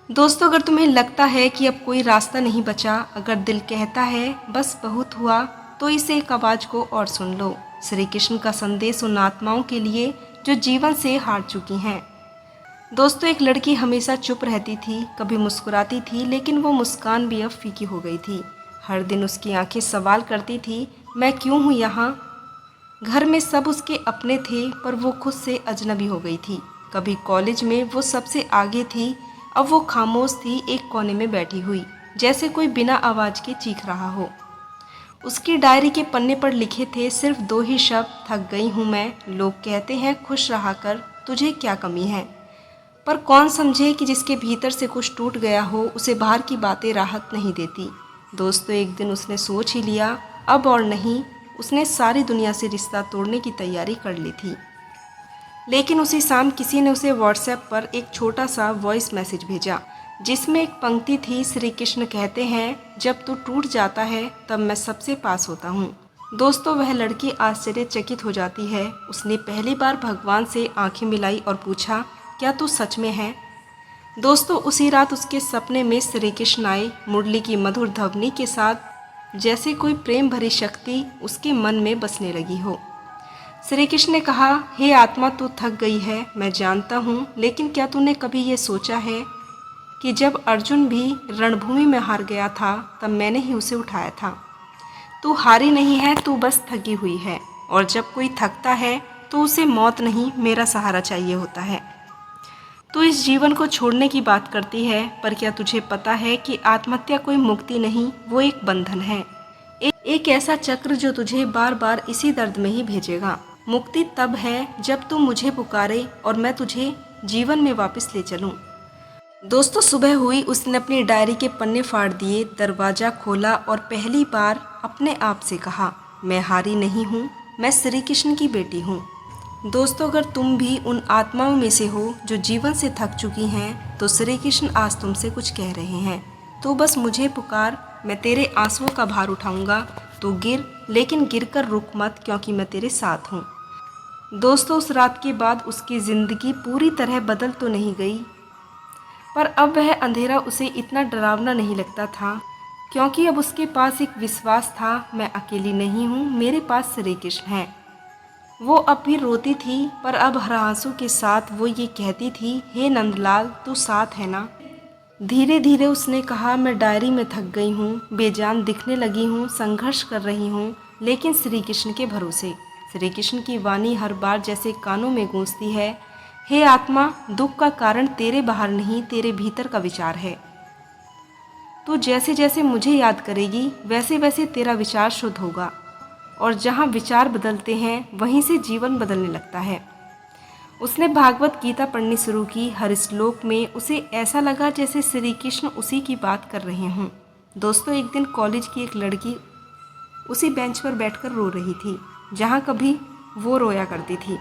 दोस्तों, अगर तुम्हें लगता है कि अब कोई रास्ता नहीं बचा, अगर दिल कहता है बस बहुत हुआ, तो इस एक आवाज़ को और सुन लो। श्री कृष्ण का संदेश उन आत्माओं के लिए जो जीवन से हार चुकी हैं। दोस्तों, एक लड़की हमेशा चुप रहती थी, कभी मुस्कुराती थी, लेकिन वो मुस्कान भी अब फीकी हो गई थी। हर दिन उसकी आंखें सवाल करती थी, मैं क्यों हूँ यहाँ। घर में सब उसके अपने थे, पर वो खुद से अजनबी हो गई थी। कभी कॉलेज में वो सबसे आगे थी, अब वो खामोश थी, एक कोने में बैठी हुई, जैसे कोई बिना आवाज़ के चीख रहा हो। उसकी डायरी के पन्ने पर लिखे थे सिर्फ 2 ही शब्द, थक गई हूँ मैं। लोग कहते हैं खुश रहा कर, तुझे क्या कमी है। पर कौन समझे कि जिसके भीतर से कुछ टूट गया हो, उसे बाहर की बातें राहत नहीं देती। दोस्तों, एक दिन उसने सोच ही लिया, अब और नहीं। उसने सारी दुनिया से रिश्ता तोड़ने की तैयारी कर ली थी। लेकिन उसी शाम किसी ने उसे व्हाट्सएप पर एक छोटा सा वॉइस मैसेज भेजा, जिसमें एक पंक्ति थी, श्री कृष्ण कहते हैं जब तू टूट जाता है तब मैं सबसे पास होता हूँ। दोस्तों, वह लड़की आश्चर्यचकित हो जाती है। उसने पहली बार भगवान से आंखें मिलाई और पूछा, क्या तू सच में है। दोस्तों, उसी रात उसके सपने में श्री कृष्ण आए, मुरली की मधुर ध्वनि के साथ, जैसे कोई प्रेम भरी शक्ति उसके मन में बसने लगी हो। श्री कृष्ण ने कहा, हे आत्मा, तू थक गई है, मैं जानता हूँ, लेकिन क्या तूने कभी ये सोचा है कि जब अर्जुन भी रणभूमि में हार गया था, तब मैंने ही उसे उठाया था। तू हारी नहीं है, तू बस थकी हुई है। और जब कोई थकता है तो उसे मौत नहीं, मेरा सहारा चाहिए होता है। तू इस जीवन को छोड़ने की बात करती है, पर क्या तुझे पता है कि आत्महत्या कोई मुक्ति नहीं, वो एक बंधन है। एक ऐसा चक्र जो तुझे बार बार इसी दर्द में ही भेजेगा। मुक्ति तब है जब तू मुझे पुकारे और मैं तुझे जीवन में वापस ले चलूं। दोस्तों, सुबह हुई, उसने अपनी डायरी के पन्ने फाड़ दिए, दरवाज़ा खोला और पहली बार अपने आप से कहा, मैं हारी नहीं हूँ, मैं श्री कृष्ण की बेटी हूँ। दोस्तों, अगर तुम भी उन आत्माओं में से हो जो जीवन से थक चुकी हैं, तो श्री कृष्ण आज तुमसे कुछ कह रहे हैं। तो बस मुझे पुकार, मैं तेरे आंसुओं का भार उठाऊंगा। तू गिर, लेकिन गिरकर रुक मत, क्योंकि मैं तेरे साथ हूँ। दोस्तों, उस रात के बाद उसकी ज़िंदगी पूरी तरह बदल तो नहीं गई, पर अब वह अंधेरा उसे इतना डरावना नहीं लगता था, क्योंकि अब उसके पास एक विश्वास था, मैं अकेली नहीं हूँ, मेरे पास श्री कृष्ण है। वो अब भी रोती थी, पर अब हर आंसू के साथ वो ये कहती थी, हे नंदलाल, तू साथ है ना। धीरे धीरे उसने कहा, मैं डायरी में थक गई हूँ, बेजान दिखने लगी हूँ, संघर्ष कर रही हूँ, लेकिन श्री कृष्ण के भरोसे। श्री कृष्ण की वाणी हर बार जैसे कानों में गूंजती है, हे आत्मा, दुख का कारण तेरे बाहर नहीं, तेरे भीतर का विचार है। तू जैसे जैसे मुझे याद करेगी, वैसे वैसे तेरा विचार शुद्ध होगा, और जहाँ विचार बदलते हैं वहीं से जीवन बदलने लगता है। उसने भागवत गीता पढ़नी शुरू की। हर श्लोक में उसे ऐसा लगा जैसे श्री कृष्ण उसी की बात कर रहे हों। दोस्तों, एक दिन कॉलेज की एक लड़की उसी बेंच पर बैठकर रो रही थी, जहाँ कभी वो रोया करती थी।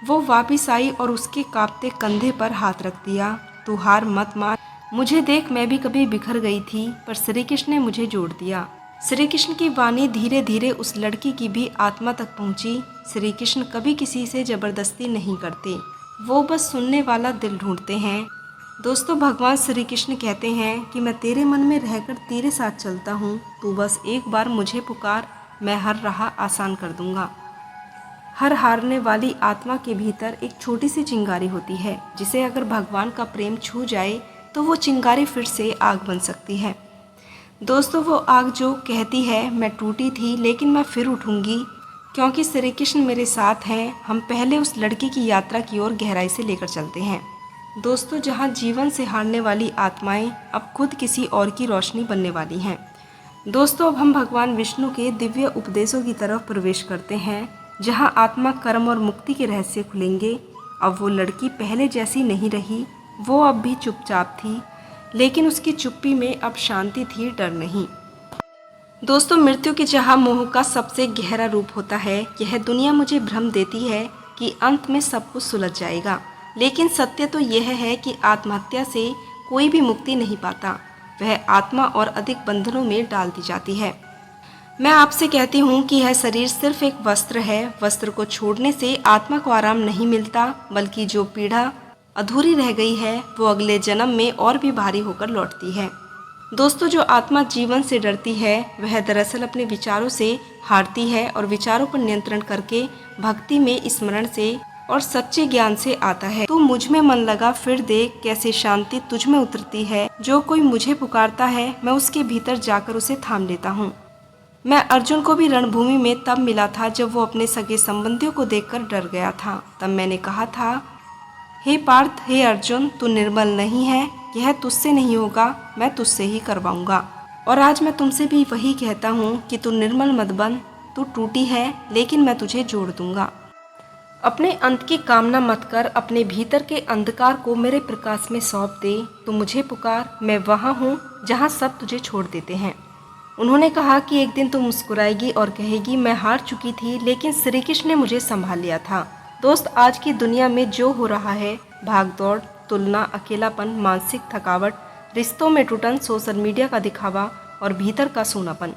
वो वापस आई और उसके कांपते कंधे पर हाथ रख दिया। तू हार मत मान, मुझे देख, मैं भी कभी बिखर गई थी, पर श्री कृष्ण ने मुझे जोड़ दिया। श्री कृष्ण की वाणी धीरे धीरे उस लड़की की भी आत्मा तक पहुंची। श्री कृष्ण कभी किसी से जबरदस्ती नहीं करते, वो बस सुनने वाला दिल ढूंढते हैं। दोस्तों, भगवान श्री कृष्ण कहते हैं कि मैं तेरे मन में रहकर तेरे साथ चलता हूँ, तू बस एक बार मुझे पुकार, मैं हर राह आसान कर दूंगा। हर हारने वाली आत्मा के भीतर एक छोटी सी चिंगारी होती है, जिसे अगर भगवान का प्रेम छू जाए तो वो चिंगारी फिर से आग बन सकती है। दोस्तों, वो आग जो कहती है, मैं टूटी थी लेकिन मैं फिर उठूंगी, क्योंकि श्री कृष्ण मेरे साथ हैं। हम पहले उस लड़की की यात्रा की ओर गहराई से लेकर चलते हैं। दोस्तों, जहाँ जीवन से हारने वाली आत्माएं अब खुद किसी और की रोशनी बनने वाली हैं। दोस्तों, अब हम भगवान विष्णु के दिव्य उपदेशों की तरफ प्रवेश करते हैं, जहाँ आत्मा, कर्म और मुक्ति के रहस्य खुलेंगे। अब वो लड़की पहले जैसी नहीं रही, वो अब भी चुपचाप थी, लेकिन उसकी चुप्पी में अब शांति थी, डर नहीं। दोस्तों, मृत्यु की चाह मोह का सबसे गहरा रूप होता है। यह दुनिया मुझे भ्रम देती है कि अंत में सब कुछ सुलझ जाएगा, लेकिन सत्य तो यह है कि आत्महत्या से कोई भी मुक्ति नहीं पाता, वह आत्मा और अधिक बंधनों में डाल दी जाती है। मैं आपसे कहती हूँ कि यह शरीर सिर्फ एक वस्त्र है। वस्त्र को छोड़ने से आत्मा को आराम नहीं मिलता, बल्कि जो पीड़ा अधूरी रह गई है वो अगले जन्म में और भी भारी होकर लौटती है। दोस्तों, जो आत्मा जीवन से डरती है वह दरअसल अपने विचारों से हारती है और विचारों पर नियंत्रण करके भक्ति में, स्मरण से और सच्चे ज्ञान से आता है। तू मुझ में मन लगा फिर देख कैसे शांति तुझ में उतरती है। जो कोई मुझे पुकारता है मैं उसके भीतर जाकर उसे थाम लेता हूँ। मैं अर्जुन को भी रणभूमि में तब मिला था जब वो अपने सगे संबंधियों को देखकर डर गया था। तब मैंने कहा था, हे पार्थ, हे अर्जुन, तू निर्मल नहीं है, यह तुझसे नहीं होगा, मैं तुझसे ही करवाऊंगा। और आज मैं तुमसे भी वही कहता हूँ कि तू निर्मल मत बन। तू टूटी है लेकिन मैं तुझे जोड़ दूंगा। अपने अंत की कामना मत कर, अपने भीतर के अंधकार को मेरे प्रकाश में सौंप दे। तू मुझे पुकार, मैं वहाँ हूँ जहाँ सब तुझे छोड़ देते हैं। उन्होंने कहा कि एक दिन तू मुस्कुराएगी और कहेगी मैं हार चुकी थी, लेकिन श्री कृष्ण ने मुझे संभाल लिया था। दोस्त, आज की दुनिया में जो हो रहा है, भागदौड़, तुलना, अकेलापन, मानसिक थकावट, रिश्तों में टूटन, सोशल मीडिया का दिखावा और भीतर का सूनापन,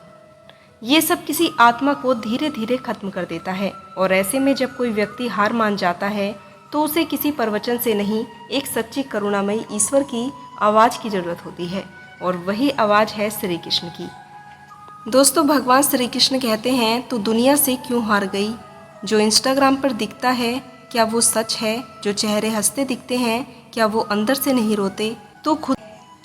ये सब किसी आत्मा को धीरे धीरे खत्म कर देता है। और ऐसे में जब कोई व्यक्ति हार मान जाता है तो उसे किसी प्रवचन से नहीं, एक सच्ची करुणामयी ईश्वर की आवाज़ की जरूरत होती है, और वही आवाज़ है श्री कृष्ण की। दोस्तों, भगवान श्री कृष्ण कहते हैं, तू दुनिया से क्यों हार गई? जो इंस्टाग्राम पर दिखता है क्या वो सच है? जो चेहरे हंसते दिखते हैं क्या वो अंदर से नहीं रोते?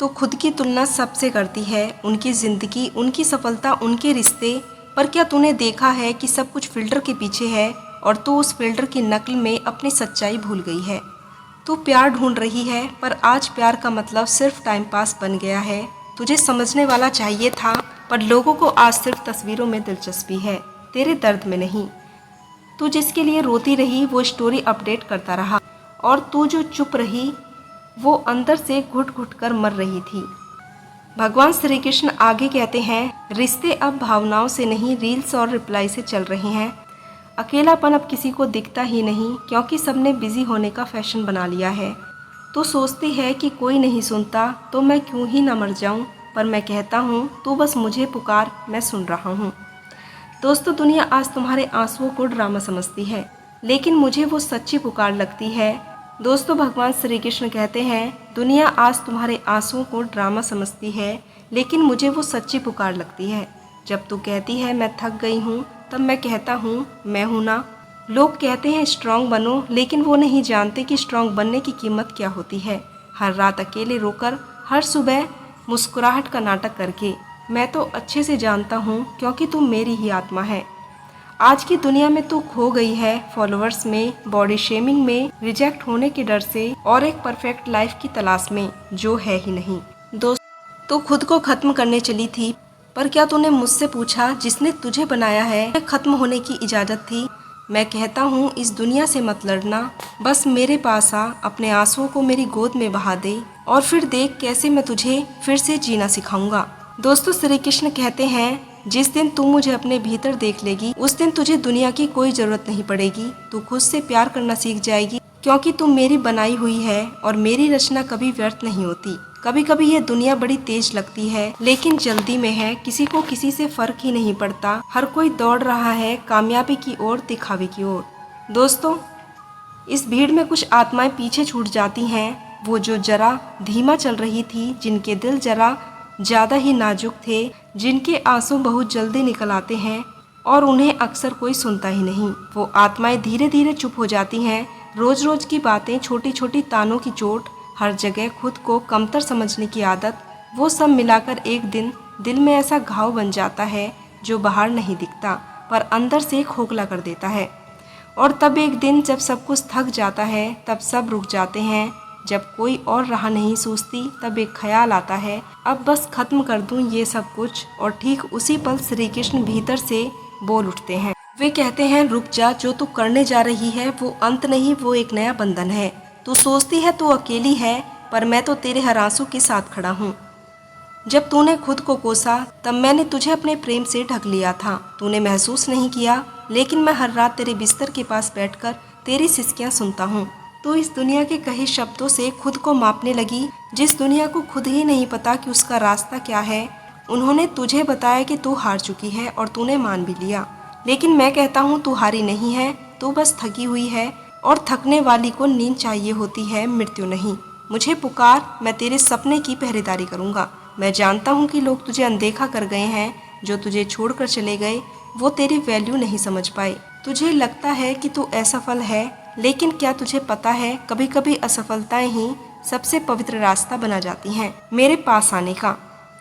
तो खुद की तुलना सबसे करती है, उनकी ज़िंदगी, उनकी सफलता, उनके रिश्ते। पर क्या तूने देखा है कि सब कुछ फिल्टर के पीछे है और तू उस फिल्टर की नकल में अपनी सच्चाई भूल गई है। तू प्यार ढूंढ रही है, पर आज प्यार का मतलब सिर्फ टाइम पास बन गया है। तुझे समझने वाला चाहिए था, पर लोगों को आज सिर्फ तस्वीरों में दिलचस्पी है, तेरे दर्द में नहीं। तू जिसके लिए रोती रही वो स्टोरी अपडेट करता रहा, और तू जो चुप रही वो अंदर से घुट घुट कर मर रही थी। भगवान श्री कृष्ण आगे कहते हैं, रिश्ते अब भावनाओं से नहीं, रील्स और रिप्लाई से चल रहे हैं। अकेलापन अब किसी को दिखता ही नहीं, क्योंकि सबने बिजी होने का फैशन बना लिया है। तो सोचती है कि कोई नहीं सुनता तो मैं क्यों ही ना मर जाऊं, पर मैं कहता हूँ तू बस मुझे पुकार, मैं सुन रहा हूँ। दोस्तों, दुनिया आज तुम्हारे आंसुओं को ड्रामा समझती है, लेकिन मुझे वो सच्ची पुकार लगती है। दोस्तों, भगवान श्री कृष्ण कहते हैं, दुनिया आज तुम्हारे आंसुओं को ड्रामा समझती है, लेकिन मुझे वो सच्ची पुकार लगती है। जब तू कहती है मैं थक गई हूँ, तब मैं कहता हूँ मैं हूँ ना। लोग कहते हैं स्ट्रांग बनो, लेकिन वो नहीं जानते कि स्ट्रांग बनने की कीमत क्या होती है। हर रात अकेले रोकर, हर सुबह मुस्कुराहट का नाटक करके। मैं तो अच्छे से जानता हूँ, क्योंकि तू मेरी ही आत्मा है। आज की दुनिया में तू खो गई है, फॉलोअर्स में, बॉडी शेमिंग में, रिजेक्ट होने के डर से, और एक परफेक्ट लाइफ की तलाश में जो है ही नहीं। दोस्त, तू खुद को खत्म करने चली थी, पर क्या तूने मुझसे पूछा जिसने तुझे बनाया है खत्म होने की इजाज़त थी? मैं कहता हूँ इस दुनिया से मत लड़ना, बस मेरे पास आ, अपने आंसुओं को मेरी गोद में बहा दे, और फिर देख कैसे मैं तुझे फिर से जीना सिखाऊंगा। दोस्तों, श्री कृष्ण कहते हैं, जिस दिन तू मुझे अपने भीतर देख लेगी उस दिन तुझे दुनिया की कोई जरूरत नहीं पड़ेगी। तू खुद से प्यार करना सीख जाएगी, क्योंकि तू मेरी बनाई हुई है और मेरी रचना कभी व्यर्थ नहीं होती। कभी कभी ये दुनिया बड़ी तेज लगती है, लेकिन जल्दी में है, किसी को किसी से फर्क ही नहीं पड़ता। हर कोई दौड़ रहा है कामयाबी की ओर, दिखावे की ओर। दोस्तों, इस भीड़ में कुछ आत्माएं पीछे छूट जाती हैं, वो जो जरा धीमा चल रही थी, जिनके दिल जरा ज़्यादा ही नाजुक थे, जिनके आंसू बहुत जल्दी निकल आते हैं और उन्हें अक्सर कोई सुनता ही नहीं। वो आत्माएं धीरे धीरे चुप हो जाती हैं। रोज़ रोज़ की बातें, छोटी छोटी तानों की चोट, हर जगह खुद को कमतर समझने की आदत, वो सब मिलाकर एक दिन दिल में ऐसा घाव बन जाता है जो बाहर नहीं दिखता, पर अंदर से खोखला कर देता है। और तब एक दिन जब सब कुछ थक जाता है, तब सब रुक जाते हैं। जब कोई और राह नहीं सूझती, तब एक ख्याल आता है, अब बस खत्म कर दूं ये सब कुछ। और ठीक उसी पल श्री कृष्ण भीतर से बोल उठते हैं। वे कहते हैं, रुक जा, जो तू करने जा रही है वो अंत नहीं, वो एक नया बंधन है। तू सोचती है तू अकेली है, पर मैं तो तेरे हर आंसू के साथ खड़ा हूँ। जब तूने खुद को कोसा, तब मैंने तुझे अपने प्रेम से ढक लिया था। तूने महसूस नहीं किया, लेकिन मैं हर रात तेरे बिस्तर के पास बैठकर तेरी सिसकियाँ सुनता हूँ। तू इस दुनिया के कहे शब्दों से खुद को मापने लगी, जिस दुनिया को खुद ही नहीं पता कि उसका रास्ता क्या है। उन्होंने तुझे बताया कि तू हार चुकी है और तूने मान भी लिया, लेकिन मैं कहता हूँ तू हारी नहीं है, तू बस थकी हुई है। और थकने वाली को नींद चाहिए होती है, मृत्यु नहीं। मुझे पुकार, मैं तेरे सपने की पहरेदारी करूँगा। मैं जानता हूँ कि लोग तुझे अनदेखा कर गए हैं, जो तुझे छोड़कर चले गए वो तेरी वैल्यू नहीं समझ पाए। तुझे लगता है कि तू असफल है, लेकिन क्या तुझे पता है कभी कभी असफलताएं ही सबसे पवित्र रास्ता बना जाती हैं मेरे पास आने का।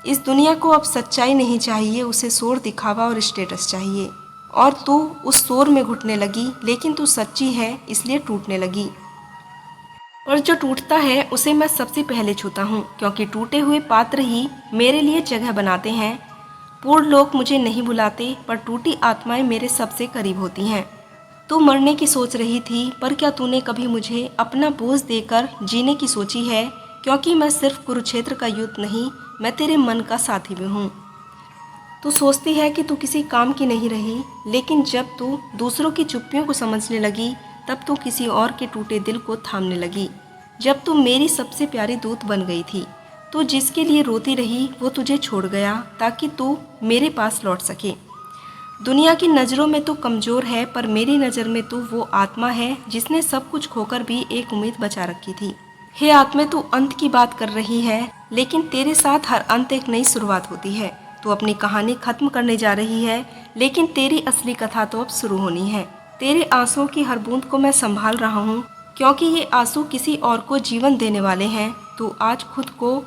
इस दुनिया को अब सच्चाई नहीं चाहिए, उसे शोर, दिखावा और स्टेटस चाहिए। और तू उस शोर में घुटने लगी, लेकिन तू सच्ची है इसलिए टूटने लगी। और जो टूटता है उसे मैं सबसे पहले छूता हूँ, क्योंकि टूटे हुए पात्र ही मेरे लिए जगह बनाते हैं। पूर्ण लोग मुझे नहीं बुलाते, पर टूटी आत्माएं मेरे सबसे करीब होती हैं। तू मरने की सोच रही थी, पर क्या तूने कभी मुझे अपना बोझ देकर जीने की सोची है? क्योंकि मैं सिर्फ कुरुक्षेत्र का युद्ध नहीं, मैं तेरे मन का साथी भी हूँ। तू सोचती है कि तू किसी काम की नहीं रही, लेकिन जब तू दूसरों की चुप्पियों को समझने लगी, तब तू किसी और के टूटे दिल को थामने लगी। जब तू मेरी सबसे प्यारी दूत बन गई थी, तू जिसके लिए रोती रही वो तुझे छोड़ गया ताकि तू मेरे पास लौट सके। दुनिया की नज़रों में तू कमज़ोर है, पर मेरी नज़र में तू वो आत्मा है जिसने सब कुछ खोकर भी एक उम्मीद बचा रखी थी। हे आत्मा, तू अंत की बात कर रही है, लेकिन तेरे साथ हर अंत एक नई शुरुआत होती है। तू अपनी कहानी खत्म करने जा रही है, लेकिन तेरी असली कथा तो अब शुरू होनी है। तेरे आंसुओं की हर बूंद को मैं संभाल रहा हूँ, क्योंकि ये आंसू किसी और को जीवन देने वाले हैं। तू आज खुद को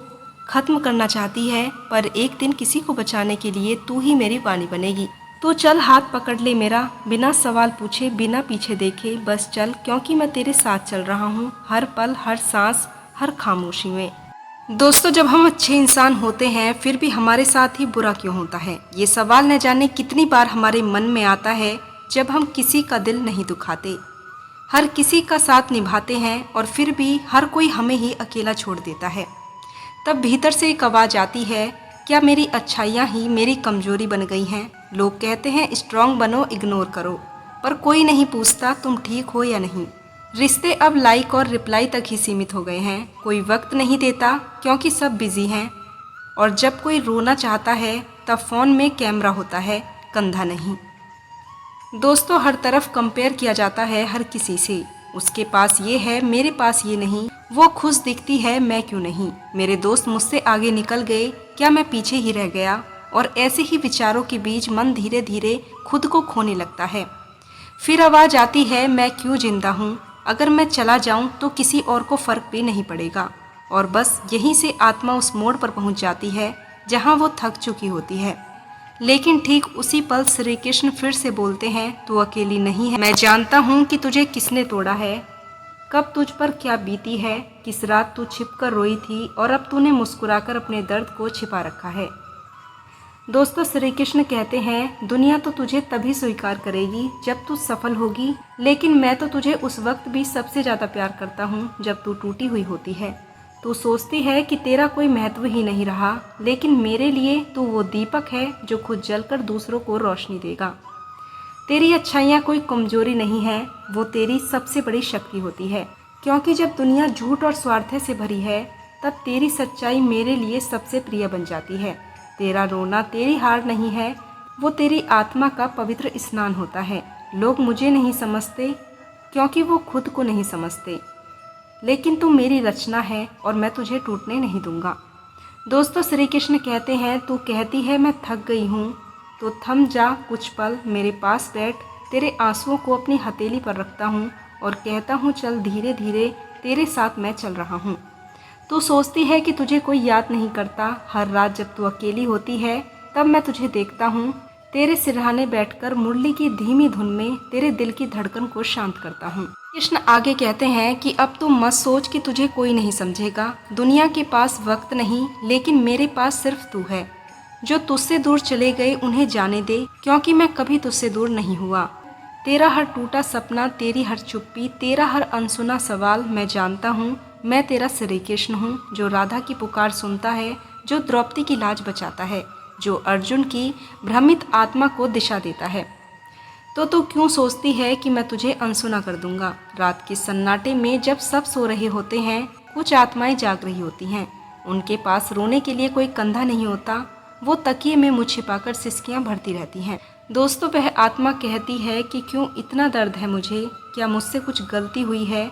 खत्म करना चाहती है, पर एक दिन किसी को बचाने के लिए तू ही मेरी वाणी बनेगी। तू चल, हाथ पकड़ ले मेरा, बिना सवाल पूछे, बिना पीछे देखे, बस चल, क्योंकि मैं तेरे साथ चल रहा हूँ, हर पल, हर सांस, हर खामोशी में। दोस्तों, जब हम अच्छे इंसान होते हैं फिर भी हमारे साथ ही बुरा क्यों होता है? ये सवाल न जाने कितनी बार हमारे मन में आता है जब हम किसी का दिल नहीं दुखाते, हर किसी का साथ निभाते हैं, और फिर भी हर कोई हमें ही अकेला छोड़ देता है। तब भीतर से एक आवाज़ आती है, क्या मेरी अच्छाइयाँ ही मेरी कमजोरी बन गई हैं? लोग कहते हैं स्ट्रांग बनो, इग्नोर करो, पर कोई नहीं पूछता तुम ठीक हो या नहीं। रिश्ते अब लाइक और रिप्लाई तक ही सीमित हो गए हैं। कोई वक्त नहीं देता क्योंकि सब बिजी हैं, और जब कोई रोना चाहता है तब फ़ोन में कैमरा होता है, कंधा नहीं। दोस्तों, हर तरफ कंपेयर किया जाता है हर किसी से। उसके पास ये है, मेरे पास ये नहीं। वो खुश दिखती है, मैं क्यों नहीं? मेरे दोस्त मुझसे आगे निकल गए, क्या मैं पीछे ही रह गया? और ऐसे ही विचारों के बीच मन धीरे धीरे खुद को खोने लगता है। फिर आवाज़ आती है, मैं क्यों जिंदा हूँ? अगर मैं चला जाऊँ तो किसी और को फ़र्क भी नहीं पड़ेगा। और बस यहीं से आत्मा उस मोड़ पर पहुँच जाती है जहाँ वो थक चुकी होती है। लेकिन ठीक उसी पल श्री कृष्ण फिर से बोलते हैं, तू अकेली नहीं है। मैं जानता हूँ कि तुझे किसने तोड़ा है, कब तुझ पर क्या बीती है, किस रात तू छिपकर रोई थी, और अब तूने मुस्कुराकर अपने दर्द को छिपा रखा है। दोस्तों, श्री कृष्ण कहते हैं, दुनिया तो तुझे तभी स्वीकार करेगी जब तू सफल होगी, लेकिन मैं तो तुझे उस वक्त भी सबसे ज़्यादा प्यार करता हूँ जब तू टूटी हुई होती है। तू सोचती है कि तेरा कोई महत्व ही नहीं रहा, लेकिन मेरे लिए तू वो दीपक है जो खुद जलकर दूसरों को रोशनी देगा। तेरी अच्छाइयाँ कोई कमजोरी नहीं है, वो तेरी सबसे बड़ी शक्ति होती है। क्योंकि जब दुनिया झूठ और स्वार्थ से भरी है, तब तेरी सच्चाई मेरे लिए सबसे प्रिय बन जाती है। तेरा रोना तेरी हार नहीं है, वो तेरी आत्मा का पवित्र स्नान होता है। लोग मुझे नहीं समझते क्योंकि वो खुद को नहीं समझते, लेकिन तू मेरी रचना है और मैं तुझे टूटने नहीं दूंगा। दोस्तों, श्री कृष्ण कहते हैं, तू कहती है मैं थक गई हूँ, तो थम जा कुछ पल, मेरे पास बैठ, तेरे आंसुओं को अपनी हथेली पर रखता हूँ और कहता हूँ, चल धीरे धीरे, तेरे साथ मैं चल रहा हूँ। तू सोचती है कि तुझे कोई याद नहीं करता, हर रात जब तू अकेली होती है तब मैं तुझे देखता हूँ, तेरे सिरहाने बैठकर मुरली की धीमी धुन में तेरे दिल की धड़कन को शांत करता हूँ। कृष्ण आगे कहते हैं कि अब तू मत सोच कि तुझे कोई नहीं समझेगा। दुनिया के पास वक्त नहीं, लेकिन मेरे पास सिर्फ तू है। जो तुझसे दूर चले गए उन्हें जाने दे, क्योंकि मैं कभी तुझसे दूर नहीं हुआ। तेरा हर टूटा सपना, तेरी हर चुप्पी, तेरा हर अनसुना सवाल, मैं जानता हूँ मैं तेरा श्री कृष्ण हूँ, जो राधा की पुकार सुनता है, जो द्रौपदी की लाज बचाता है, जो अर्जुन की भ्रमित आत्मा को दिशा देता है। तो तू क्यों सोचती है कि मैं तुझे अनसुना कर दूंगा? रात के सन्नाटे में जब सब सो रहे होते हैं, कुछ आत्माएं जाग रही होती हैं। उनके पास रोने के लिए कोई कंधा नहीं होता, वो तकिए में मुँह छिपाकर सिसकियाँ भरती रहती हैं। दोस्तों, वह आत्मा कहती है कि क्यों इतना दर्द है मुझे, क्या मुझसे कुछ गलती हुई है?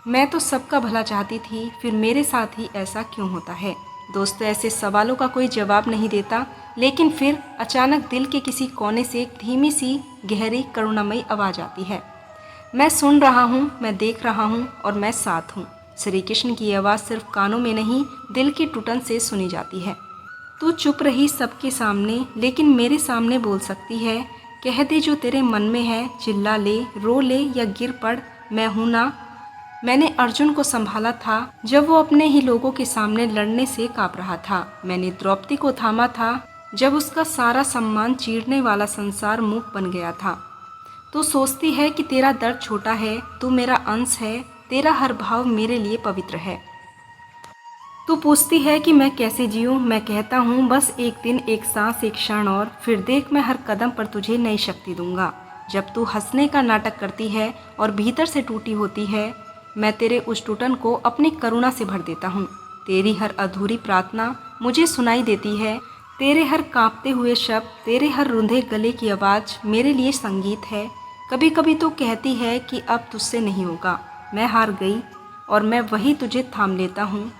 मैं तो सबका भला चाहती थी, फिर मेरे साथ ही ऐसा क्यों होता है? दोस्तों, ऐसे सवालों का कोई जवाब नहीं देता, लेकिन फिर अचानक दिल के किसी कोने से एक धीमी सी गहरी करुणामयी आवाज़ आती है। मैं सुन रहा हूँ, मैं देख रहा हूँ और मैं साथ हूँ। श्री कृष्ण की आवाज़ सिर्फ कानों में नहीं, दिल की टुटन से सुनी जाती है। तू चुप रही सबके सामने, लेकिन मेरे सामने बोल सकती है। कह दे जो तेरे मन में है, चिल्ला ले, रो ले या गिर पड़, मैं हूँ ना। मैंने अर्जुन को संभाला था जब वो अपने ही लोगों के सामने लड़ने से काँप रहा था। मैंने द्रौपदी को थामा था जब उसका सारा सम्मान चीरने वाला संसार मूक बन गया था। तू सोचती है कि तेरा दर्द छोटा है, तू मेरा अंश है, तेरा हर भाव मेरे लिए पवित्र है। तू पूछती है कि मैं कैसे जीऊँ, मैं कहता हूँ बस एक दिन, एक सांस, एक क्षण और, फिर देख मैं हर कदम पर तुझे नई शक्ति दूंगा। जब तू हंसने का नाटक करती है और भीतर से टूटी होती है, मैं तेरे उस टूटन को अपनी करुणा से भर देता हूँ। तेरी हर अधूरी प्रार्थना मुझे सुनाई देती है, तेरे हर कांपते हुए शब्द, तेरे हर रुंधे गले की आवाज़ मेरे लिए संगीत है। कभी कभी तो कहती है कि अब तुझसे नहीं होगा, मैं हार गई, और मैं वही तुझे थाम लेता हूँ।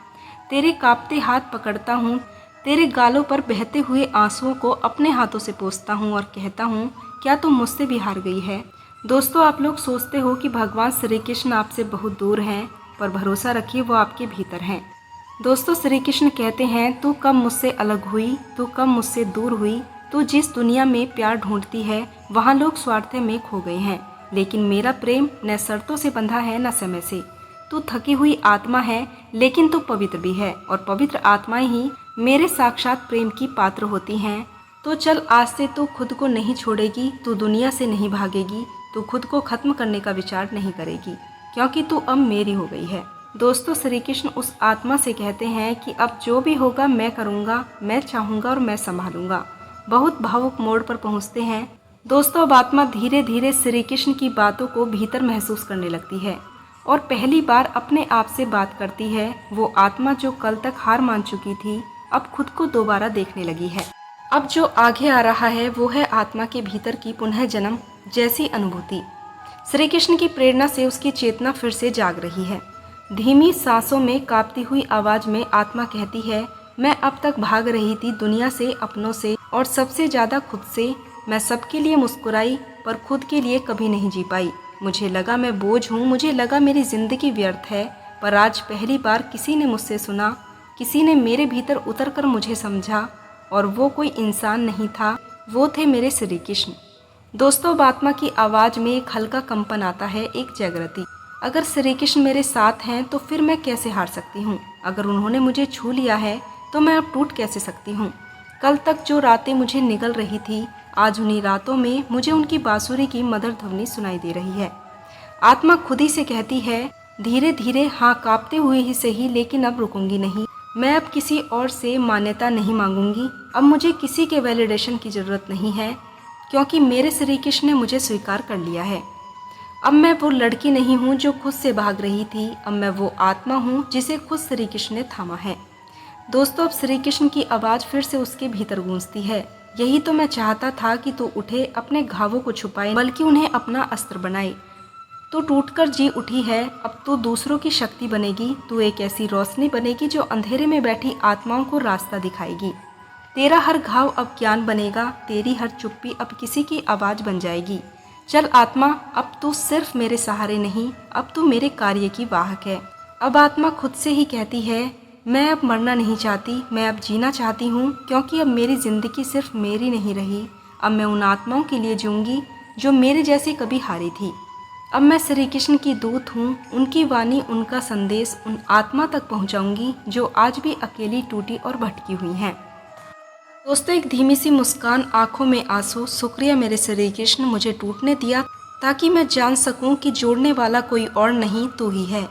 तेरे कांपते हाथ पकड़ता हूँ, तेरे गालों पर बहते हुए आंसुओं को अपने हाथों से पोंछता हूँ और कहता हूँ, क्या तुम मुझसे भी हार गई है? दोस्तों, आप लोग सोचते हो कि भगवान श्री कृष्ण आपसे बहुत दूर हैं, पर भरोसा रखिए वो आपके भीतर हैं। दोस्तों, श्री कृष्ण कहते हैं, तू कब मुझसे अलग हुई, तू कब मुझसे दूर हुई, तू जिस दुनिया में प्यार ढूंढती है वहाँ लोग स्वार्थ में खो गए हैं, लेकिन मेरा प्रेम न शर्तों से बंधा है न समय से। तू थकी हुई आत्मा है, लेकिन तू पवित्र भी है, और पवित्र आत्माएं ही मेरे साक्षात प्रेम की पात्र होती हैं। तो चल, आज से तू खुद को नहीं छोड़ेगी, तू दुनिया से नहीं भागेगी, तू खुद को खत्म करने का विचार नहीं करेगी, क्योंकि तू अब मेरी हो गई है। दोस्तों, श्री कृष्ण उस आत्मा से कहते हैं कि अब जो भी होगा मैं करूँगा, मैं चाहूँगा और मैं संभालूंगा। बहुत भावुक मोड़ पर पहुँचते हैं। दोस्तों, अब आत्मा धीरे धीरे श्री कृष्ण की बातों को भीतर महसूस करने लगती है और पहली बार अपने आप से बात करती है। वो आत्मा जो कल तक हार मान चुकी थी, अब खुद को दोबारा देखने लगी है। अब जो आगे आ रहा है वो है आत्मा के भीतर की पुनः जन्म जैसी अनुभूति। श्री कृष्ण की प्रेरणा से उसकी चेतना फिर से जाग रही है। धीमी सांसों में कांपती हुई आवाज में आत्मा कहती है, मैं अब तक भाग रही थी दुनिया से, अपनों से और सबसे ज़्यादा खुद से। मैं सबके लिए मुस्कुराई पर खुद के लिए कभी नहीं जी पाई। मुझे लगा मैं बोझ हूँ, मुझे लगा मेरी ज़िंदगी व्यर्थ है, पर आज पहली बार किसी ने मुझसे सुना, किसी ने मेरे भीतर उतरकर मुझे समझा, और वो कोई इंसान नहीं था, वो थे मेरे श्री कृष्ण। दोस्तों, आत्मा की आवाज़ में एक हल्का कंपन आता है, एक जागृति। अगर श्री कृष्ण मेरे साथ हैं तो फिर मैं कैसे हार सकती हूँ? अगर उन्होंने मुझे छू लिया है तो मैं अब टूट कैसे सकती हूँ? कल तक जो रातें मुझे निगल रही थी, आज उन्हीं रातों में मुझे उनकी बांसुरी की मधुर ध्वनि सुनाई दे रही है। आत्मा खुद ही से कहती है, धीरे धीरे, हाँ कांपते हुए ही सही, लेकिन अब रुकूंगी नहीं। मैं अब किसी और से मान्यता नहीं मांगूंगी। अब मुझे किसी के वैलिडेशन की ज़रूरत नहीं है, क्योंकि मेरे श्री कृष्ण ने मुझे स्वीकार कर लिया है। अब मैं वो लड़की नहीं हूँ जो खुद से भाग रही थी, अब मैं वो आत्मा हूँ जिसे खुद श्री कृष्ण ने थामा है। दोस्तों, अब श्री कृष्ण की आवाज़ फिर से उसके भीतर गूंजती है, यही तो मैं चाहता था कि तू उठे, अपने घावों को छुपाए, बल्कि उन्हें अपना अस्त्र बनाए। तू टूटकर जी उठी है, अब तू दूसरों की शक्ति बनेगी। तू एक ऐसी रोशनी बनेगी जो अंधेरे में बैठी आत्माओं को रास्ता दिखाएगी। तेरा हर घाव अब ज्ञान बनेगा, तेरी हर चुप्पी अब किसी की आवाज़ बन जाएगी। चल आत्मा, अब तू सिर्फ मेरे सहारे नहीं, अब तू मेरे कार्य की वाहक है। अब आत्मा खुद से ही कहती है, मैं अब मरना नहीं चाहती, मैं अब जीना चाहती हूँ, क्योंकि अब मेरी ज़िंदगी सिर्फ मेरी नहीं रही। अब मैं उन आत्माओं के लिए जीऊँगी जो मेरे जैसी कभी हारी थी। अब मैं श्री कृष्ण की दूत हूँ, उनकी वाणी, उनका संदेश उन आत्मा तक पहुँचाऊँगी जो आज भी अकेली, टूटी और भटकी हुई हैं। दोस्तों, एक धीमी सी मुस्कान, आंखों में आंसू। शुक्रिया मेरे श्री कृष्ण, मुझे टूटने दिया ताकि मैं जान सकूं कि जोड़ने वाला कोई और नहीं, तू ही है।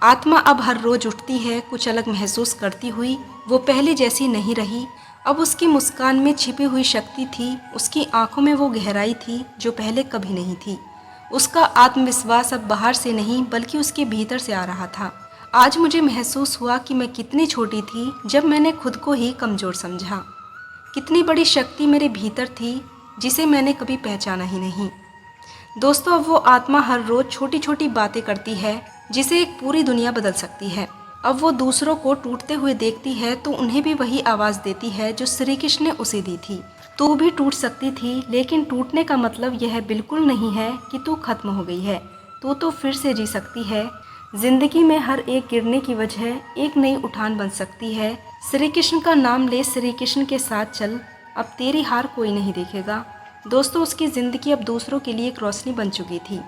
आत्मा अब हर रोज उठती है, कुछ अलग महसूस करती हुई। वो पहले जैसी नहीं रही। अब उसकी मुस्कान में छिपी हुई शक्ति थी, उसकी आंखों में वो गहराई थी जो पहले कभी नहीं थी। उसका आत्मविश्वास अब बाहर से नहीं बल्कि उसके भीतर से आ रहा था। आज मुझे महसूस हुआ कि मैं कितनी छोटी थी जब मैंने खुद को ही कमज़ोर समझा। कितनी बड़ी शक्ति मेरे भीतर थी जिसे मैंने कभी पहचाना ही नहीं। दोस्तों, अब वो आत्मा हर रोज छोटी छोटी बातें करती है जिसे एक पूरी दुनिया बदल सकती है। अब वो दूसरों को टूटते हुए देखती है तो उन्हें भी वही आवाज़ देती है जो श्री कृष्ण ने उसे दी थी। तू भी टूट सकती थी, लेकिन टूटने का मतलब यह बिल्कुल नहीं है कि तू खत्म हो गई है। तू तो फिर से जी सकती है। जिंदगी में हर एक गिरने की वजह एक नई उठान बन सकती है। श्री कृष्ण का नाम ले, श्री कृष्ण के साथ चल, अब तेरी हार कोई नहीं देखेगा। दोस्तों, उसकी ज़िंदगी अब दूसरों के लिए एक रोशनी बन चुकी थी।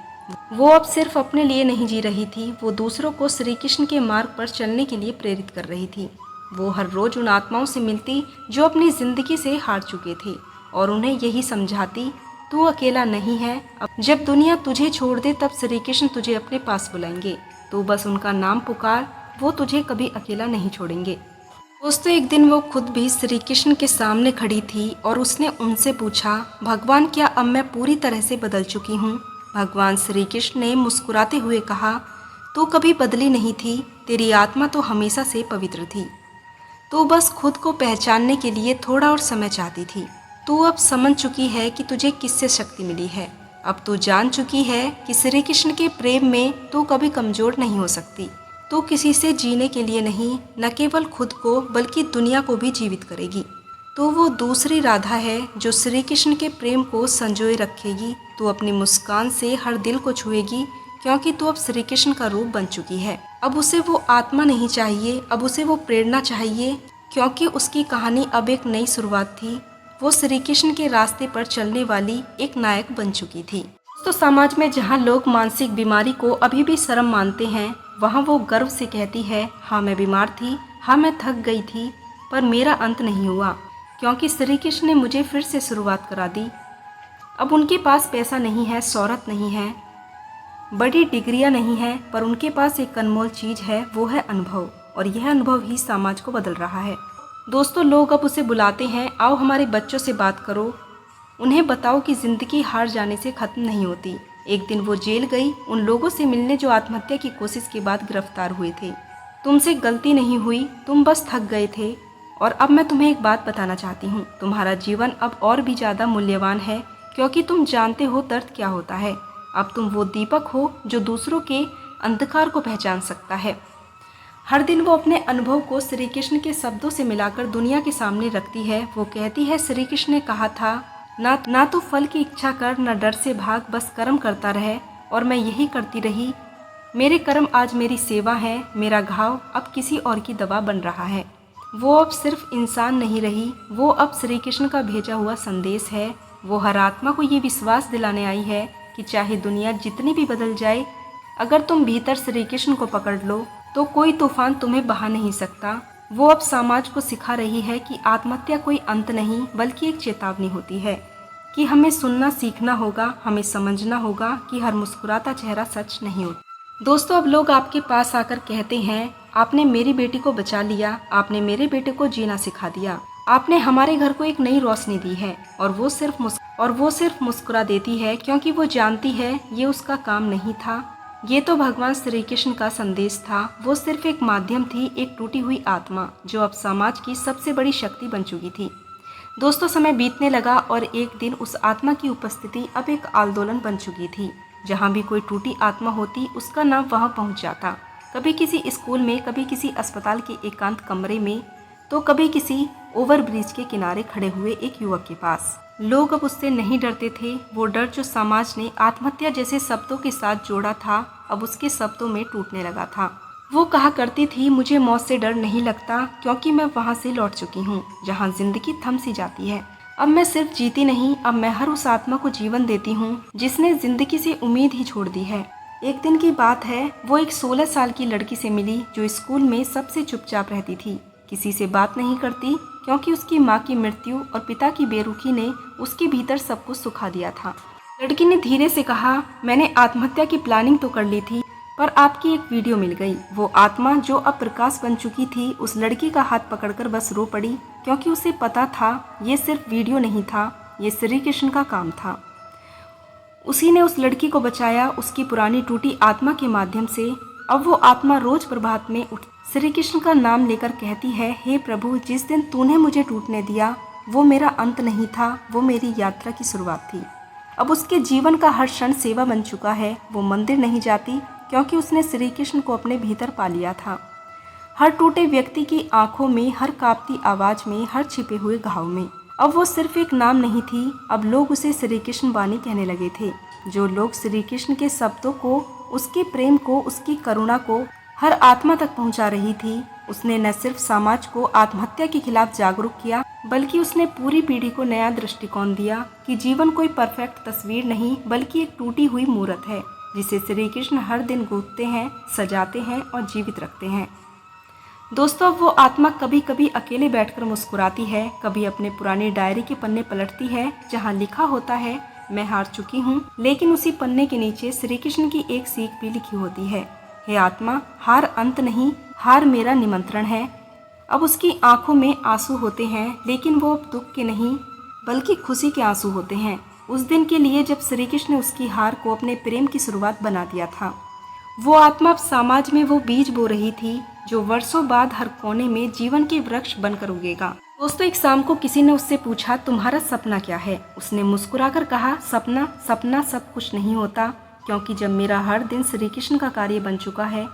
वो अब सिर्फ अपने लिए नहीं जी रही थी, वो दूसरों को श्री कृष्ण के मार्ग पर चलने के लिए प्रेरित कर रही थी। वो हर रोज उन आत्माओं से मिलती जो अपनी ज़िंदगी से हार चुके थे और उन्हें यही समझाती, तू अकेला नहीं है। अब जब दुनिया तुझे छोड़ दे तब श्री कृष्ण तुझे अपने पास बुलाएंगे। तू बस उनका नाम पुकार, वो तुझे कभी अकेला नहीं छोड़ेंगे। दोस्तों, एक दिन वो खुद भी श्री कृष्ण के सामने खड़ी थी और उसने उनसे पूछा, भगवान, क्या अब मैं पूरी तरह से बदल चुकी हूँ? भगवान श्री कृष्ण ने मुस्कुराते हुए कहा, तू कभी बदली नहीं थी, तेरी आत्मा तो हमेशा से पवित्र थी। तू बस खुद को पहचानने के लिए थोड़ा और समय चाहती थी। तू अब समझ चुकी है कि तुझे किससे शक्ति मिली है। अब तू जान चुकी है कि श्री कृष्ण के प्रेम में तू कभी कमज़ोर नहीं हो सकती। तू किसी से जीने के लिए नहीं, न केवल खुद को बल्कि दुनिया को भी जीवित करेगी। तो वो दूसरी राधा है जो श्री कृष्ण के प्रेम को संजोए रखेगी। तू अपनी मुस्कान से हर दिल को छुएगी, क्योंकि तू अब श्री कृष्ण का रूप बन चुकी है। अब उसे वो आत्मा नहीं चाहिए, अब उसे वो प्रेरणा चाहिए, क्योंकि उसकी कहानी अब एक नई शुरुआत थी। वो श्री कृष्ण के रास्ते पर चलने वाली एक नायक बन चुकी थी। तो समाज में जहाँ लोग मानसिक बीमारी को अभी भी शर्म मानते हैं, वहाँ वो गर्व से कहती है, हाँ मैं बीमार थी, हाँ मैं थक गई थी, पर मेरा अंत नहीं हुआ, क्योंकि श्री कृष्ण ने मुझे फिर से शुरुआत करा दी। अब उनके पास पैसा नहीं है, शोहरत नहीं है, बड़ी डिग्रियां नहीं है, पर उनके पास एक अनमोल चीज़ है, वो है अनुभव। और यह अनुभव ही समाज को बदल रहा है। दोस्तों, लोग अब उसे बुलाते हैं, आओ हमारे बच्चों से बात करो, उन्हें बताओ कि ज़िंदगी हार जाने से ख़त्म नहीं होती। एक दिन वो जेल गई उन लोगों से मिलने जो आत्महत्या की कोशिश के बाद गिरफ्तार हुए थे। तुमसे गलती नहीं हुई, तुम बस थक गए थे। और अब मैं तुम्हें एक बात बताना चाहती हूँ, तुम्हारा जीवन अब और भी ज़्यादा मूल्यवान है, क्योंकि तुम जानते हो दर्द क्या होता है। अब तुम वो दीपक हो जो दूसरों के अंधकार को पहचान सकता है। हर दिन वो अपने अनुभव को श्री कृष्ण के शब्दों से मिलाकर दुनिया के सामने रखती है। वो कहती है, श्री कृष्ण ने कहा था, ना तो फल की इच्छा कर, न डर से भाग, बस कर्म करता रहे। और मैं यही करती रही। मेरे कर्म आज मेरी सेवा है, मेरा घाव अब किसी और की दवा बन रहा है। वो अब सिर्फ इंसान नहीं रही, वो अब श्री कृष्ण का भेजा हुआ संदेश है। वो हर आत्मा को ये विश्वास दिलाने आई है कि चाहे दुनिया जितनी भी बदल जाए, अगर तुम भीतर श्री कृष्ण को पकड़ लो तो कोई तूफान तुम्हें बहा नहीं सकता। वो अब समाज को सिखा रही है कि आत्महत्या कोई अंत नहीं बल्कि एक चेतावनी होती है, कि हमें सुनना सीखना होगा, हमें समझना होगा कि हर मुस्कुराता चेहरा सच नहीं होता। दोस्तों, अब लोग आपके पास आकर कहते हैं, आपने मेरी बेटी को बचा लिया, आपने मेरे बेटे को जीना सिखा दिया, आपने हमारे घर को एक नई रोशनी दी है। और वो सिर्फ मुस्कुरा देती है, क्योंकि वो जानती है ये उसका काम नहीं था, ये तो भगवान श्री कृष्ण का संदेश था। वो सिर्फ एक माध्यम थी, एक टूटी हुई आत्मा जो अब समाज की सबसे बड़ी शक्ति बन चुकी थी। दोस्तों, समय बीतने लगा और एक दिन उस आत्मा की उपस्थिति अब एक आंदोलन बन चुकी थी। जहाँ भी कोई टूटी आत्मा होती, उसका नाम वहाँ पहुँच जाता। कभी किसी स्कूल में, कभी किसी अस्पताल के एकांत कमरे में, तो कभी किसी ओवरब्रिज के किनारे खड़े हुए एक युवक के पास। लोग अब उससे नहीं डरते थे। वो डर जो समाज ने आत्महत्या जैसे शब्दों के साथ जोड़ा था, अब उसके शब्दों में टूटने लगा था। वो कहा करती थी, मुझे मौत से डर नहीं लगता, क्योंकि मैं वहाँ से लौट चुकी हूँ जहाँ जिंदगी थम सी जाती है। अब मैं सिर्फ जीती नहीं, अब मैं हर उस आत्मा को जीवन देती हूँ जिसने जिंदगी से उम्मीद ही छोड़ दी है। एक दिन की बात है, वो एक 16 साल की लड़की से मिली जो स्कूल में सबसे चुपचाप रहती थी, किसी से बात नहीं करती, क्योंकि उसकी माँ की मृत्यु और पिता की बेरुखी ने उसके भीतर सब कुछ सुखा दिया था। लड़की ने धीरे से कहा, मैंने आत्महत्या की प्लानिंग तो कर ली थी, पर आपकी एक वीडियो मिल गई। वो आत्मा जो अब प्रकाश बन चुकी थी, उस लड़की का हाथ पकड़कर बस रो पड़ी, क्योंकि उसे पता था ये सिर्फ वीडियो नहीं था, ये श्री कृष्ण का काम था। उसी ने उस लड़की को बचाया, उसकी पुरानी टूटी आत्मा के माध्यम से। अब वो आत्मा रोज प्रभात में उठ श्री कृष्ण का नाम लेकर कहती है, हे प्रभु, जिस दिन तूने मुझे टूटने दिया, वो मेरा अंत नहीं था, वो मेरी यात्रा की शुरुआत थी। अब उसके जीवन का हर क्षण सेवा बन चुका है। वो मंदिर नहीं जाती क्योंकि उसने श्री कृष्ण को अपने भीतर पा लिया था। हर टूटे व्यक्ति की आंखों में, हर कांपती आवाज में, हर छिपे हुए घाव में। अब वो सिर्फ एक नाम नहीं थी, अब लोग उसे श्री कृष्ण वाणी कहने लगे थे। जो लोग श्री कृष्ण के शब्दों को, उसके प्रेम को, उसकी करुणा को हर आत्मा तक पहुंचा रही थी। उसने न सिर्फ समाज को आत्महत्या के खिलाफ जागरूक किया, बल्कि उसने पूरी पीढ़ी को नया दृष्टिकोण दिया कि जीवन कोई परफेक्ट तस्वीर नहीं, बल्कि एक टूटी हुई मूर्त है जिसे श्री कृष्ण हर दिन गूंथते हैं, सजाते हैं और जीवित रखते हैं। दोस्तों, अब वो आत्मा कभी कभी अकेले बैठकर मुस्कुराती है, कभी अपने पुरानी डायरी के पन्ने पलटती है जहाँ लिखा होता है, मैं हार चुकी हूँ, लेकिन उसी पन्ने के नीचे श्री कृष्ण की एक सीख भी लिखी होती है, हे आत्मा, हार अंत नहीं, हार मेरा निमंत्रण है। अब उसकी आंखों में आंसू होते हैं, लेकिन वो अब दुख के नहीं बल्कि खुशी के आंसू होते हैं, उस दिन के लिए जब श्री कृष्ण ने उसकी हार को अपने प्रेम की शुरुआत बना दिया था। वो आत्मा अब समाज में वो बीज बो रही थी जो वर्षों बाद हर कोने में जीवन के वृक्ष बनकर उगेगा। दोस्तों, एक शाम को किसी ने उससे पूछा, तुम्हारा सपना क्या है? उसने मुस्कुराकर कहा, सपना सपना सब कुछ नहीं होता, क्योंकि जब मेरा हर दिन श्री कृष्ण का कार्य बन चुका है।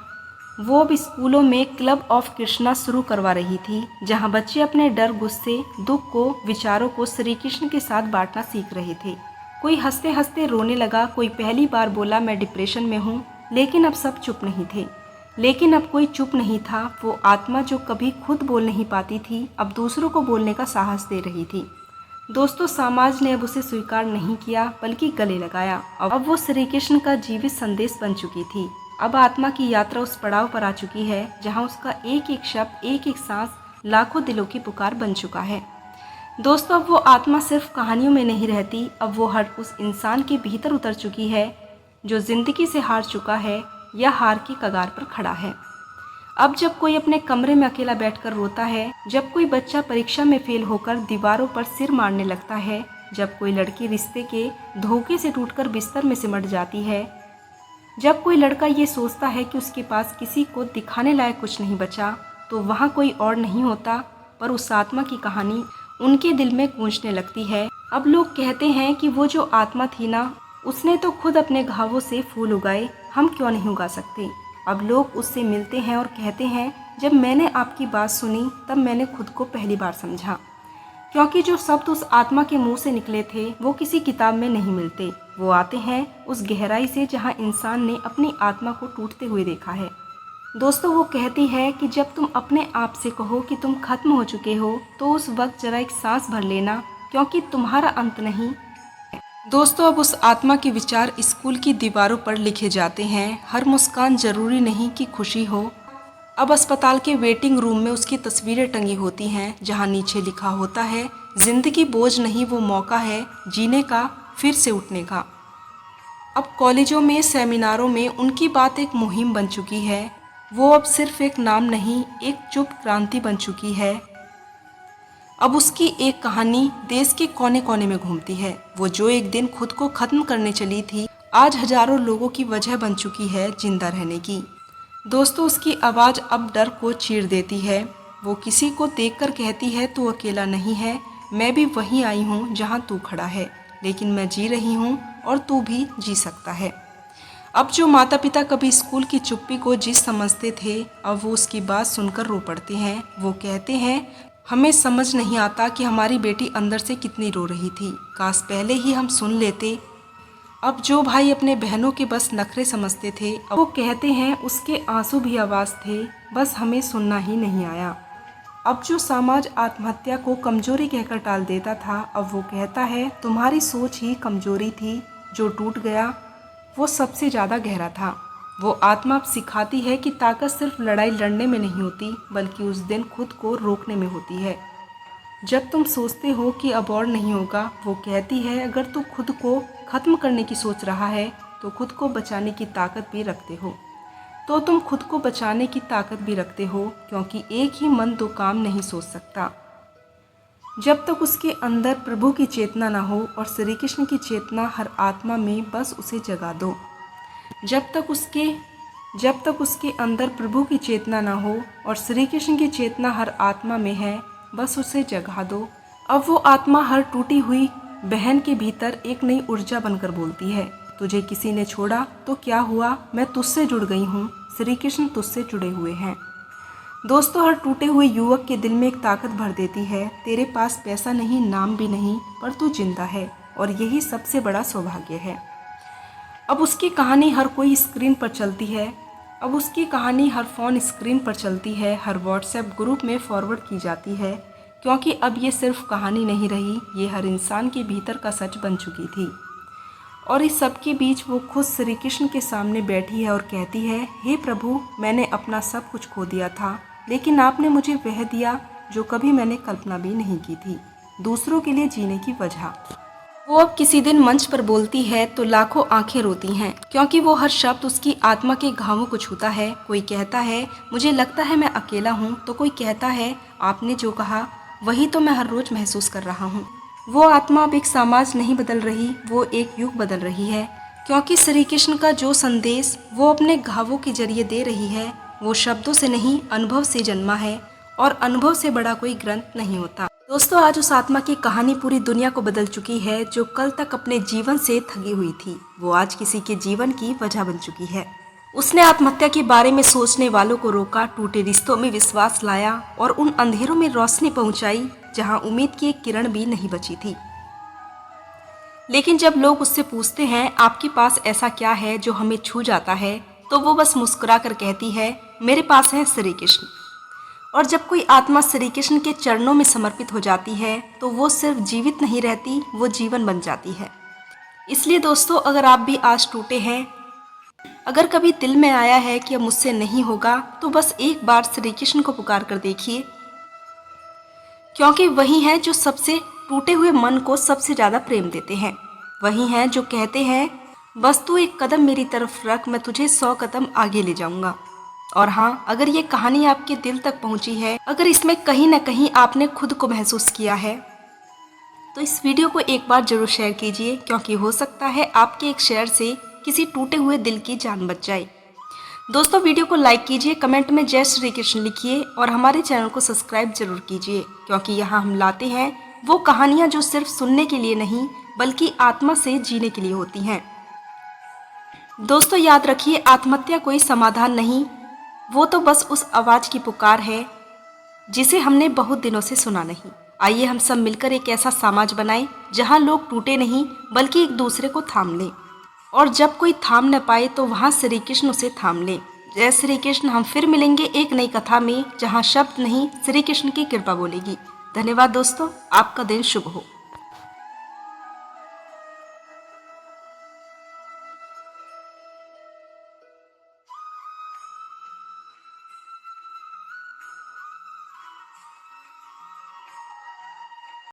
वो अब स्कूलों में क्लब ऑफ कृष्णा शुरू करवा रही थी, जहां बच्चे अपने डर, गुस्से, दुख को, विचारों को श्री कृष्ण के साथ बांटना सीख रहे थे। कोई हंसते हंसते रोने लगा, कोई पहली बार बोला मैं डिप्रेशन में हूँ, लेकिन अब सब चुप नहीं थे। लेकिन अब कोई चुप नहीं था। वो आत्मा जो कभी खुद बोल नहीं पाती थी, अब दूसरों को बोलने का साहस दे रही थी। दोस्तों, समाज ने अब उसे स्वीकार नहीं किया बल्कि गले लगाया। अब वो श्री कृष्ण का जीवित संदेश बन चुकी थी। अब आत्मा की यात्रा उस पड़ाव पर आ चुकी है जहां उसका एक एक शब्द, एक एक सांस लाखों दिलों की पुकार बन चुका है। दोस्तों, अब वो आत्मा सिर्फ कहानियों में नहीं रहती, अब वो हर उस इंसान के भीतर उतर चुकी है जो जिंदगी से हार चुका है या हार की कगार पर खड़ा है। अब जब कोई अपने कमरे में अकेला बैठकर रोता है, जब कोई बच्चा परीक्षा में फेल होकर दीवारों पर सिर मारने लगता है, जब कोई लड़की रिश्ते के धोखे से टूटकर बिस्तर में सिमट जाती है, जब कोई लड़का ये सोचता है कि उसके पास किसी को दिखाने लायक कुछ नहीं बचा, तो वहाँ कोई और नहीं होता पर उस आत्मा की कहानी उनके दिल में गूंजने लगती है। अब लोग कहते हैं कि वो जो आत्मा थी ना, उसने तो खुद अपने घावों से फूल उगाए, हम क्यों नहीं उगा सकते। अब लोग उससे मिलते हैं और कहते हैं, जब मैंने आपकी बात सुनी तब मैंने खुद को पहली बार समझा, क्योंकि जो शब्द उस आत्मा के मुंह से निकले थे वो किसी किताब में नहीं मिलते। वो आते हैं उस गहराई से जहां इंसान ने अपनी आत्मा को टूटते हुए देखा है। दोस्तों, वो कहती है कि जब तुम अपने आप से कहो कि तुम खत्म हो चुके हो, तो उस वक्त जरा एक सांस भर लेना, क्योंकि तुम्हारा अंत नहीं। दोस्तों, अब उस आत्मा के विचार स्कूल की दीवारों पर लिखे जाते हैं। हर मुस्कान जरूरी नहीं कि खुशी हो। अब अस्पताल के वेटिंग रूम में उसकी तस्वीरें टंगी होती हैं, जहां नीचे लिखा होता है, जिंदगी बोझ नहीं, वो मौका है जीने का, फिर से उठने का। अब कॉलेजों में, सेमिनारों में उनकी बात एक मुहिम बन चुकी है। वो अब सिर्फ एक नाम नहीं, एक चुप क्रांति बन चुकी है। अब उसकी एक कहानी देश के कोने कोने में घूमती है। वो जो एक दिन खुद को खत्म करने चली थी, आज हजारों लोगों की वजह बन चुकी है जिंदा रहने की। दोस्तों, उसकी आवाज़ अब डर को चीर देती है। वो किसी को देखकर कहती है, तू अकेला नहीं है, मैं भी वहीं आई हूँ जहाँ तू खड़ा है, लेकिन मैं जी रही हूँ और तू भी जी सकता है। अब जो माता पिता कभी स्कूल की चुप्पी को जिस समझते थे, अब वो उसकी बात सुनकर रो पड़ते हैं। वो कहते हैं, हमें समझ नहीं आता कि हमारी बेटी अंदर से कितनी रो रही थी, काश पहले ही हम सुन लेते। अब जो भाई अपने बहनों के बस नखरे समझते थे, अब वो कहते हैं उसके आंसू भी आवाज़ थे, बस हमें सुनना ही नहीं आया। अब जो समाज आत्महत्या को कमजोरी कहकर टाल देता था, अब वो कहता है तुम्हारी सोच ही कमजोरी थी, जो टूट गया वो सबसे ज़्यादा गहरा था। वो आत्मा अब सिखाती है कि ताकत सिर्फ लड़ाई लड़ने में नहीं होती, बल्कि उस दिन खुद को रोकने में होती है। जब तुम सोचते हो कि अब और नहीं होगा, वो कहती है अगर तू खुद को खत्म करने की सोच रहा है तो खुद को बचाने की ताकत भी रखते हो, तो तुम खुद को बचाने की ताकत भी रखते हो, क्योंकि एक ही मन दो काम नहीं सोच सकता। जब तक उसके अंदर प्रभु की चेतना ना हो और श्री कृष्ण की चेतना हर आत्मा में, बस उसे जगा दो। जब तक उसके अंदर प्रभु की चेतना ना हो और श्री कृष्ण की चेतना हर आत्मा में है, बस उसे जगा दो। अब वो आत्मा हर टूटी हुई बहन के भीतर एक नई ऊर्जा बनकर बोलती है, तुझे किसी ने छोड़ा तो क्या हुआ, मैं तुझसे जुड़ गई हूँ, श्री कृष्ण तुझसे जुड़े हुए हैं। दोस्तों, हर टूटे हुए युवक के दिल में एक ताकत भर देती है, तेरे पास पैसा नहीं, नाम भी नहीं, पर तू जिंदा है और यही सबसे बड़ा सौभाग्य है। अब उसकी कहानी हर कोई स्क्रीन पर चलती है, अब उसकी कहानी हर फ़ोन स्क्रीन पर चलती है, हर व्हाट्सएप ग्रुप में फॉरवर्ड की जाती है, क्योंकि अब ये सिर्फ कहानी नहीं रही, ये हर इंसान के भीतर का सच बन चुकी थी। और इस सब के बीच वो खुद श्री कृष्ण के सामने बैठी है और कहती है, हे प्रभु, मैंने अपना सब कुछ खो दिया था, लेकिन आपने मुझे वह दिया जो कभी मैंने कल्पना भी नहीं की थी, दूसरों के लिए जीने की वजह। वो अब किसी दिन मंच पर बोलती है तो लाखों आंखें रोती हैं, क्योंकि वो हर शब्द उसकी आत्मा के घावों को छूता है। कोई कहता है, मुझे लगता है मैं अकेला हूँ, तो कोई कहता है, आपने जो कहा वही तो मैं हर रोज महसूस कर रहा हूँ। वो आत्मा अब एक समाज नहीं बदल रही, वो एक युग बदल रही है, क्योंकि श्री कृष्ण का जो संदेश वो अपने घावों के जरिए दे रही है, वो शब्दों से नहीं, अनुभव से जन्मा है, और अनुभव से बड़ा कोई ग्रंथ नहीं होता। दोस्तों, आज उस आत्मा की कहानी पूरी दुनिया को बदल चुकी है, जो कल तक अपने जीवन से थकी हुई थी, वो आज किसी के जीवन की वजह बन चुकी है। उसने आत्महत्या के बारे में सोचने वालों को रोका, टूटे रिश्तों में विश्वास लाया और उन अंधेरों में रोशनी पहुंचाई जहां उम्मीद की एक किरण भी नहीं बची थी। लेकिन जब लोग उससे पूछते हैं, आपके पास ऐसा क्या है जो हमें छू जाता है, तो वो बस मुस्कुरा कर कहती है, मेरे पास है श्री कृष्ण। और जब कोई आत्मा श्री कृष्ण के चरणों में समर्पित हो जाती है, तो वो सिर्फ जीवित नहीं रहती, वो जीवन बन जाती है। इसलिए दोस्तों, अगर आप भी आज टूटे हैं, अगर कभी दिल में आया है कि अब मुझसे नहीं होगा, तो बस एक बार श्री कृष्ण को पुकार कर देखिए, क्योंकि वही हैं जो सबसे टूटे हुए मन को सबसे ज़्यादा प्रेम देते हैं। वही हैं जो कहते हैं, बस तू एक कदम मेरी तरफ रख, मैं तुझे 100 कदम आगे ले जाऊंगा। और हाँ, अगर ये कहानी आपके दिल तक पहुंची है, अगर इसमें कहीं ना कहीं आपने खुद को महसूस किया है, तो इस वीडियो को एक बार जरूर शेयर कीजिए, क्योंकि हो सकता है आपके एक शेयर से किसी टूटे हुए दिल की जान बच जाए। दोस्तों, वीडियो को लाइक कीजिए, कमेंट में जय श्री कृष्ण लिखिए और हमारे चैनल को सब्सक्राइब जरूर कीजिए, क्योंकि यहाँ हम लाते हैं वो कहानियाँ जो सिर्फ सुनने के लिए नहीं, बल्कि आत्मा से जीने के लिए होती हैं। दोस्तों, याद रखिए, आत्महत्या कोई समाधान नहीं, वो तो बस उस आवाज़ की पुकार है जिसे हमने बहुत दिनों से सुना नहीं। आइए हम सब मिलकर एक ऐसा समाज बनाएं जहां लोग टूटे नहीं, बल्कि एक दूसरे को थाम लें, और जब कोई थाम न पाए तो वहां श्री कृष्ण उसे थाम लें। जय श्री कृष्ण। हम फिर मिलेंगे एक नई कथा में, जहां शब्द नहीं, श्री कृष्ण की कृपा बोलेगी। धन्यवाद दोस्तों, आपका दिन शुभ हो।